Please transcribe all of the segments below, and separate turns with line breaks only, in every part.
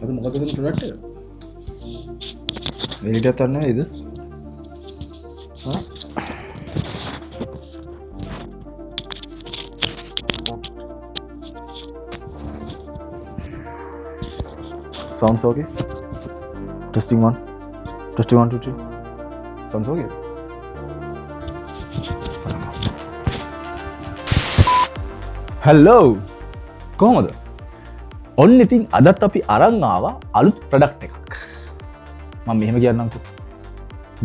ಅದು ಮೊದಲ ಪ್ರಾಡಕ್ಟ್ ಎಲಿಟ ತಣ್ಣ ಇದು sounds okay testing 1 2 3 sounds okay hello කොහමද ඔන්න ඉතින් අදත් අපි අරන් ආවා අලුත් ප්‍රොඩක්ට් එකක් මම මෙහෙම කියන්නම්කෝ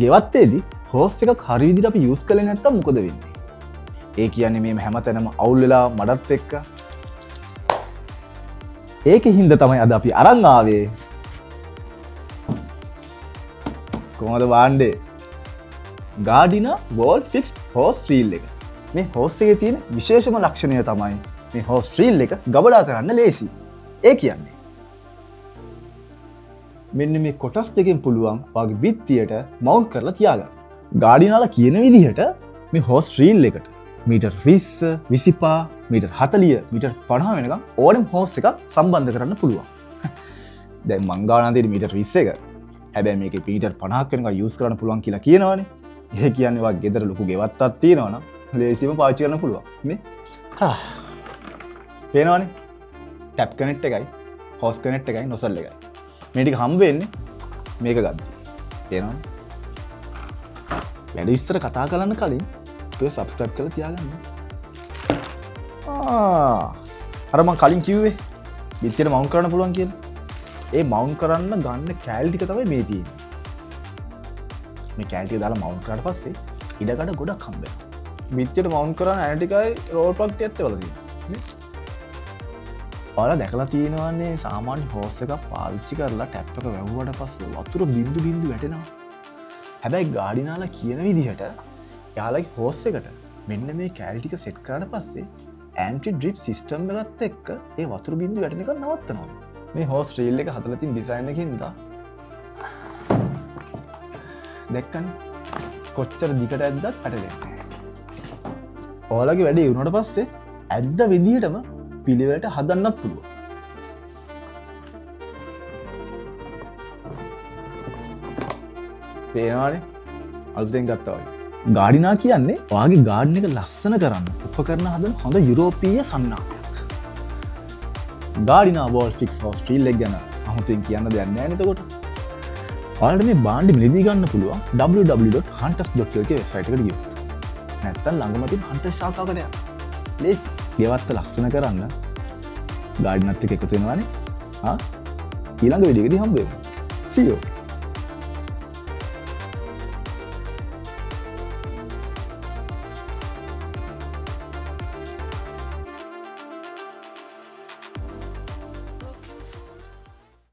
ගෙවත්තේදී හෝස් එකක් හරි විදිහට අපි යූස් කරලා නැත්තම් මොකද වෙන්නේ ඒ කියන්නේ මේ හැමතැනම අවුල් වෙලා මඩත් එක්ක ඒකෙ හින්දා තමයි අද අපි අරන් ආවේ කොහමද වාණ්ඩේ ගාඩිනා වෝල් ෆික්ස් හෝස් රීල් එක මේ හෝස් එකේ තියෙන විශේෂම ලක්ෂණය තමයි මේ හෝස් රීල් එක ගබඩා කරන්න ලේසි ඒ කියන්නේ මෙන්න මේ කොටස් දෙකෙන් පුළුවන් වාගේ බිත්තියට මවුන්ට් කරලා තියාගන්න. ගාඩිනාලා කියන විදිහට මේ හෝස් රීල් එකට මීටර් 20, 25, මීටර් 40, මීටර් 50 වෙනකම් ඕනෙම හෝස් එකක් සම්බන්ධ කරන්න පුළුවන්. දැන් මං ගානා තියෙන මීටර් 20 එක. හැබැයි මේකේ මීටර් 50ක් වෙනකම් යූස් කරන්න පුළුවන් කියලා කියනවනේ. ඒ කියන්නේ වා ගෙදර ලොකු ගෙවත්තක් තියෙනවනම් ලේසියම පාවිච්චි කරන්න පුළුවන්. නේ? පේනවනේ? ටැප් කනෙක්ට් එකයි, හෝස් කනෙක්ට් එකයි, නොසල් එකයි. මේ ටික හම්බ වෙන්නේ මේක ගද්දි. තේරෙනවද? වැඩි විස්තර කතා කරන්න කලින් ඔය subscribe කරලා තියාගන්න. අර මං කලින් කිව්වේ පිටියට මවුන්ට් කරන්න පුළුවන් කියලා. ඒ මවුන්ට් කරන්න ගන්න කෑලි ටික තමයි මේ තියෙන්නේ. මේ කෑලි ටික දාලා මවුන්ට් කරාට පස්සේ ඉඩකඩ ගොඩක් හම්බ වෙනවා. පිටියට මවුන්ට් කරන ඇන ටිකයි රෝල් ප්ලග් ටිකත් ඒවල තියෙනවා. නේ? ඔයාලා දැකලා තියෙනවනේ සාමාන්‍ය හෝස් එකක් පාවිච්චි කරලා ටැප් එක වැහුවට පස්සේ වතුර බින්දු බින්දු වැටෙනවා. හැබැයි ගාඩිනාලා කියන විදිහට එයාලගේ හෝස් එකට මෙන්න මේ කෑලි ටික සෙට් කරාට පස්සේ ඇන්ටි ඩ්‍රිප් සිස්ටම් එකත් එක්ක ඒ වතුර බින්දු වැටෙන එක නවත්තනවා. මේ හෝස් රීල් එක හදලා තියෙන ඩිසයින් එකකින්ද දැක්කනේ කොච්චර දිගට ඇද්දත් පැටලෙන්නේ නැහැ. ඔයාලගේ වැඩේ වුණාට පස්සේ ඇද්ද විදිහටම පිළිවෙලට හදන්නත් පුළුවන්. පේනවනේ අලුතෙන් ගත්තා වගේ. ගාඩිනා කියන්නේ ඔයාගේ ගාඩන් එක ලස්සන කරන්න උපකරණ හදන හොඳ යුරෝපීය සන්නාපයක්. ගාඩිනා වෝල් ෆික්ස් හෝස් රීල් එක ගැන අමුතුවෙන් කියන්න දෙයක් නැහැ නේද එතකොට. ඔයාලට මේ භාණ්ඩෙ මිලදී ගන්න පුළුවන් www.hunters.lk වෙබ්සයිට් එකට ගියොත්. නැත්තම් ළඟම තියෙන Hunters ශාඛාවකට යන්න. ලේසි. ගෙවත්ත ලස්සන කරන්න ගාඩිනත් එක්ක එකතු වෙනවානේ. ඊළඟ වීඩියෝ එකදී හම්බ වෙමු. See you.